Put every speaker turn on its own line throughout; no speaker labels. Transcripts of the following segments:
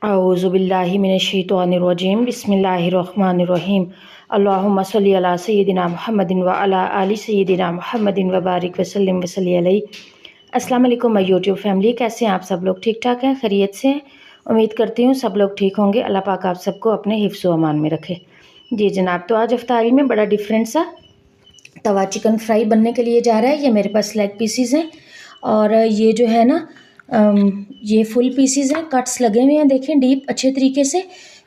औज़ुबिल्लाहि मिनश्शैतानिर्रजीम बिस्मिल्लाहिर्रहमानिर्रहीम अल्लाहुम्मा सल्लि अला सय्यिदिना मुहम्मदिन व अला आलि सय्यिदिना मुहम्मदिन व बारिक वसल्लिम वसल्लि अलैहि। अस्सलाम वालेकुम माय यूट्यूब फैमिली, कैसे हैं आप सब लोग? ठीक ठाक हैं, खैरियत से हैं? उम्मीद करती हूँ सब लोग ठीक होंगे। अल्लाह पाक आप सबको अपने हिफ्ज़ व अमान में रखे। जी जनाब, तो आज इफ्तारी में बड़ा डिफरेंट सा तवा चिकन फ्राई बनने के लिए जा रहा है। ये मेरे पास लेग पीसीज हैं और ये जो है ना ये फुल पीसीज हैं, कट्स लगे हुए हैं, देखें डीप अच्छे तरीके से।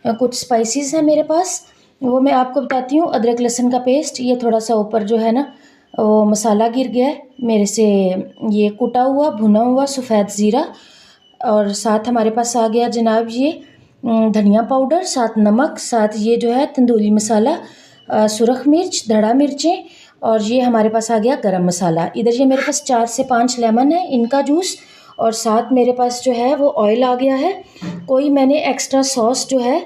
कुछ स्पाइसेस हैं मेरे पास, वो मैं आपको बताती हूँ। अदरक लहसुन का पेस्ट, ये थोड़ा सा ऊपर जो है ना वो मसाला गिर गया है मेरे से, ये कुटा हुआ भुना हुआ सफ़ेद ज़ीरा, और साथ हमारे पास आ गया जनाब ये धनिया पाउडर, साथ नमक, साथ ये जो है तंदूरी मसाला, सुरख मिर्च, धड़ा मिर्चें, और ये हमारे पास आ गया गरम मसाला। इधर ये मेरे पास 4 से 5 लेमन है, इनका जूस, और साथ मेरे पास जो है वो ऑयल आ गया है। कोई मैंने एक्स्ट्रा सॉस जो है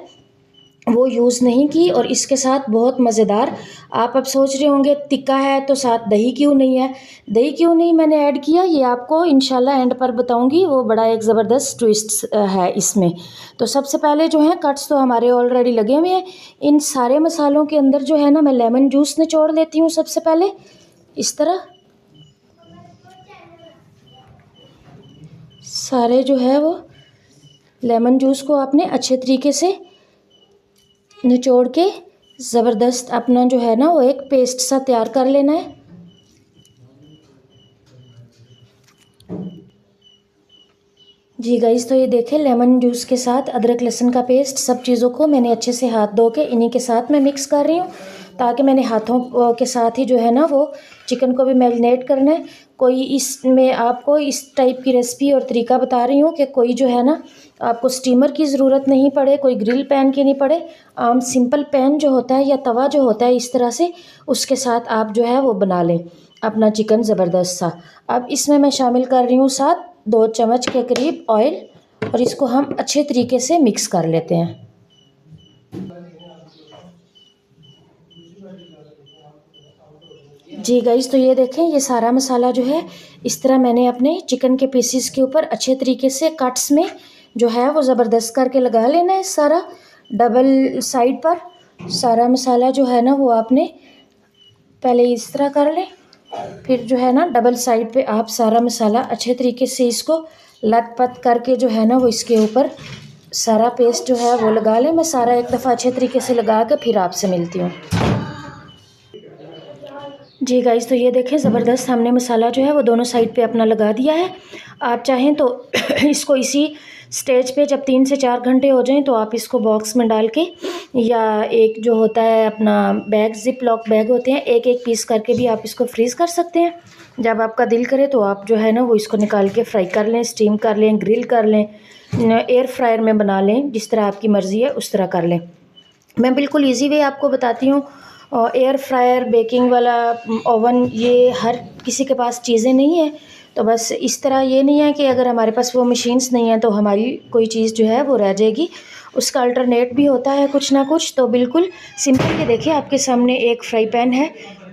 वो यूज़ नहीं की, और इसके साथ बहुत मज़ेदार, आप अब सोच रहे होंगे तिक्का है तो साथ दही क्यों नहीं है। दही क्यों नहीं मैंने ऐड किया, ये आपको इंशाल्लाह एंड पर बताऊंगी। वो बड़ा एक ज़बरदस्त ट्विस्ट है इसमें। तो सबसे पहले जो है कट्स तो हमारे ऑलरेडी लगे हुए हैं। इन सारे मसालों के अंदर जो है ना मैं लेमन जूस निचोड़ लेती हूँ सबसे पहले, इस तरह सारे जो है वो लेमन जूस को आपने अच्छे तरीके से निचोड़ के ज़बरदस्त अपना जो है ना वो एक पेस्ट सा तैयार कर लेना है। जी गाइस, तो ये देखें लेमन जूस के साथ अदरक लहसुन का पेस्ट, सब चीज़ों को मैंने अच्छे से हाथ धो के इन्हीं के साथ मैं मिक्स कर रही हूँ, ताकि मैंने हाथों के साथ ही जो है ना वो चिकन को भी मैरिनेट करना है। कोई इसमें आपको इस टाइप की रेसिपी और तरीका बता रही हूँ कि कोई जो है ना आपको स्टीमर की ज़रूरत नहीं पड़े, कोई ग्रिल पैन की नहीं पड़े। आम सिंपल पैन जो होता है या तवा जो होता है इस तरह से, उसके साथ आप जो है वो बना लें अपना चिकन ज़बरदस्त सा। अब इसमें मैं शामिल कर रही हूँ साथ 2 चम्मच के करीब ऑयल, और इसको हम अच्छे तरीके से मिक्स कर लेते हैं। जी गाइस, तो ये देखें ये सारा मसाला जो है इस तरह मैंने अपने चिकन के पीसीस के ऊपर अच्छे तरीके से कट्स में जो है वो ज़बरदस्त करके लगा लेना है। सारा डबल साइड पर सारा मसाला जो है ना वो आपने पहले इस तरह कर लें, फिर जो है ना डबल साइड पे आप सारा मसाला अच्छे तरीके से इसको लटपट करके जो है ना वो इसके ऊपर सारा पेस्ट जो है वो लगा लें। मैं सारा एक दफ़ा अच्छे तरीके से लगा के फिर आपसे मिलती हूँ। जी गाइस, तो ये देखें ज़बरदस्त हमने मसाला जो है वो दोनों साइड पे अपना लगा दिया है। आप चाहें तो इसको इसी स्टेज पे जब 3 से 4 घंटे हो जाएं तो आप इसको बॉक्स में डाल के, या एक जो होता है अपना बैग, जिप लॉक बैग होते हैं, एक एक पीस करके भी आप इसको फ्रीज़ कर सकते हैं। जब आपका दिल करे तो आप जो है ना वो इसको निकाल के फ्राई कर लें, स्टीम कर लें, ग्रिल कर लें, एयर फ्रायर में बना लें, जिस तरह आपकी मर्ज़ी है उस तरह कर लें। मैं बिल्कुल इजी वे आपको बताती हूँ। एयर फ्रायर, बेकिंग वाला ओवन, ये हर किसी के पास चीज़ें नहीं है। तो बस इस तरह ये नहीं है कि अगर हमारे पास वो मशीन्स नहीं है तो हमारी कोई चीज़ जो है वो रह जाएगी, उसका अल्टरनेट भी होता है कुछ ना कुछ। तो बिल्कुल सिंपल, ये देखिए आपके सामने एक फ्राई पैन है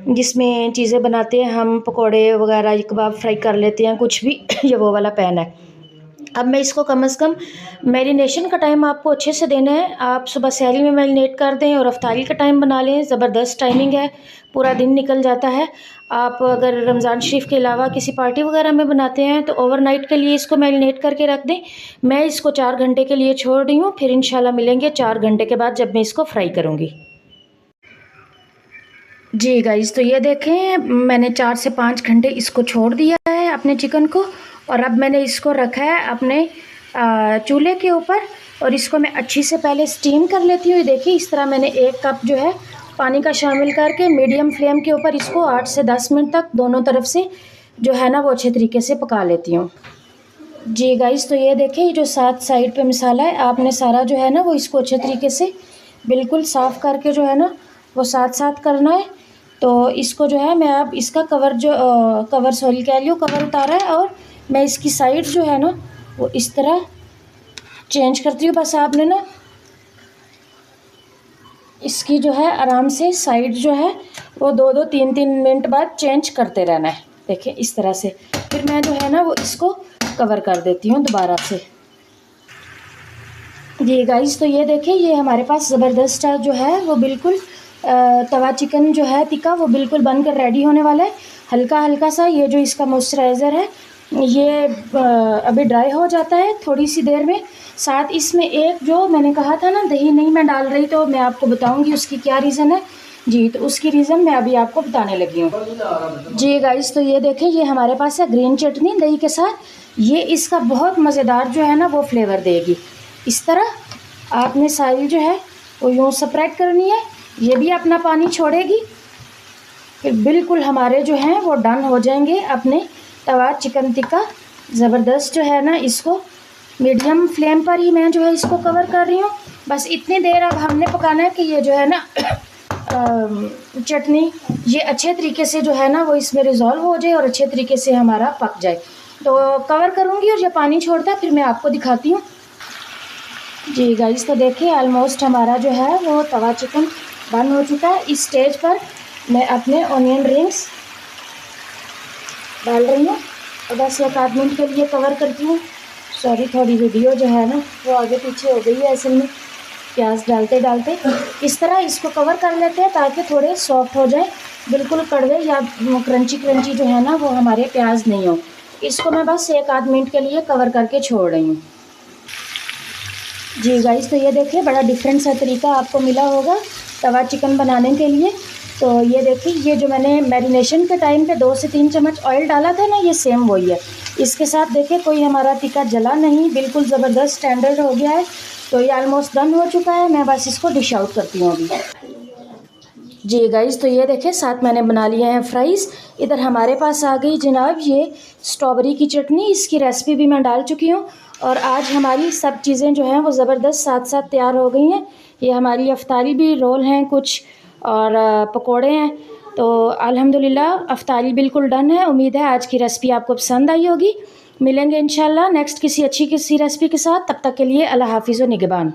जिसमें चीज़ें बनाते हैं हम, पकोड़े वगैरह, कबाब फ्राई कर लेते हैं, कुछ भी ये वो वाला पैन है। अब मैं इसको कम से कम, मैरिनेशन का टाइम आपको अच्छे से देना है। आप सुबह सहरी में मैरिनेट कर दें और अफ्तारी का टाइम बना लें, ज़बरदस्त टाइमिंग है, पूरा दिन निकल जाता है। आप अगर रमज़ान शरीफ के अलावा किसी पार्टी वगैरह में बनाते हैं तो ओवरनाइट के लिए इसको मैरिनेट करके रख दें। मैं इसको 4 घंटे के लिए छोड़ रही हूँ, फिर इंशाल्लाह मिलेंगे 4 घंटे के बाद जब मैं इसको फ्राई करूँगी। जी गाइस, तो ये देखें मैंने 4 से 5 घंटे इसको छोड़ दिया है अपने चिकन को, और अब मैंने इसको रखा है अपने चूल्हे के ऊपर, और इसको मैं अच्छी से पहले स्टीम कर लेती हूँ। ये देखिए इस तरह मैंने 1 कप जो है पानी का शामिल करके मीडियम फ्लेम के ऊपर इसको 8 से 10 मिनट तक दोनों तरफ से जो है ना वो अच्छे तरीके से पका लेती हूँ। जी गाइस, तो ये देखिए जो साथ साइड पे मसाला है, आपने सारा जो है ना वो इसको अच्छे तरीके से बिल्कुल साफ़ करके जो है ना वो साथ साथ करना है। तो इसको जो है मैं अब इसका कवर जो कवर सॉरी कह लियो, कवर उतारा है, और मैं इसकी साइड जो है ना वो इस तरह चेंज करती हूँ। बस आपने ना इसकी जो है आराम से साइड जो है वो 2-2 3-3 मिनट बाद चेंज करते रहना है। देखिए इस तरह से, फिर मैं जो है ना वो इसको कवर कर देती हूँ दोबारा से। जी गाइस, तो ये देखिए, ये हमारे पास ज़बरदस्त जो है वो बिल्कुल तवा चिकन जो है टिक्का वो बिल्कुल बनकर रेडी होने वाला है। हल्का हल्का सा ये जो इसका मॉइस्चराइज़र है ये अभी ड्राई हो जाता है थोड़ी सी देर में। साथ इसमें एक जो मैंने कहा था ना दही नहीं मैं डाल रही, तो मैं आपको बताऊंगी उसकी क्या रीज़न है। जी, तो उसकी रीज़न मैं अभी आपको बताने लगी हूँ। जी गाइस, तो ये देखें, ये हमारे पास है ग्रीन चटनी दही के साथ। ये इसका बहुत मज़ेदार जो है ना वो फ्लेवर देगी। इस तरह आपने सारी जो है वो यूँ स्प्रेड करनी है, ये भी अपना पानी छोड़ेगी। फिर बिल्कुल हमारे जो हैं वो डन हो जाएंगे अपने तवा चिकन टिक्का। ज़बरदस्त जो है ना, इसको मीडियम फ्लेम पर ही मैं जो है इसको कवर कर रही हूँ। बस इतनी देर अब हमने पकाना है कि ये जो है ना चटनी ये अच्छे तरीके से जो है ना वो इसमें रिज़ॉल्व हो जाए और अच्छे तरीके से हमारा पक जाए। तो कवर करूँगी और जब पानी छोड़ता है फिर मैं आपको दिखाती हूँ। जी गाइस, तो देखिए ऑलमोस्ट हमारा जो है वो तवा चिकन बन हो चुका है। इस स्टेज पर मैं अपने ऑनियन रिंग्स डाल रही हूँ और बस 1 मिनट के लिए कवर करती हूँ। सॉरी, थोड़ी वीडियो जो है ना वो आगे पीछे हो गई है असल में प्याज डालते डालते। इस तरह इसको कवर कर लेते हैं ताकि थोड़े सॉफ्ट हो जाए, बिल्कुल कड़वे या क्रंची क्रंची जो है ना वो हमारे प्याज नहीं हो। इसको मैं बस 1 मिनट के लिए कवर करके छोड़ रही हूँ। जी गाइस, तो ये देखिए बड़ा डिफरेंट सा तरीका आपको मिला होगा तवा चिकन बनाने के लिए। तो ये देखिए, ये जो मैंने मैरिनेशन के टाइम पे 2 से 3 चम्मच ऑयल डाला था ना, ये सेम वही है। इसके साथ देखिए कोई हमारा टिक्का जला नहीं, बिल्कुल ज़बरदस्त स्टैंडर्ड हो गया है। तो ये ऑलमोस्ट डन हो चुका है, मैं बस इसको डिश आउट करती हूँ अभी। जी गाइस, तो ये देखिए साथ मैंने बना लिए हैं फ्राइज़। इधर हमारे पास आ गई जनाब ये स्ट्रॉबेरी की चटनी, इसकी रेसिपी भी मैं डाल चुकी हूँ। और आज हमारी सब चीज़ें जो हैं वो ज़बरदस्त साथ साथ तैयार हो गई हैं। ये हमारी अफ्तारी भी रोल हैं कुछ और पकोड़े हैं। तो अल्हम्दुलिल्लाह अफ्तारी बिल्कुल डन है। उम्मीद है आज की रेसिपी आपको पसंद आई होगी। मिलेंगे इंशाल्लाह नेक्स्ट किसी अच्छी रेसिपी के साथ। तब तक के लिए अल्लाह हाफिज़ व निगहबान।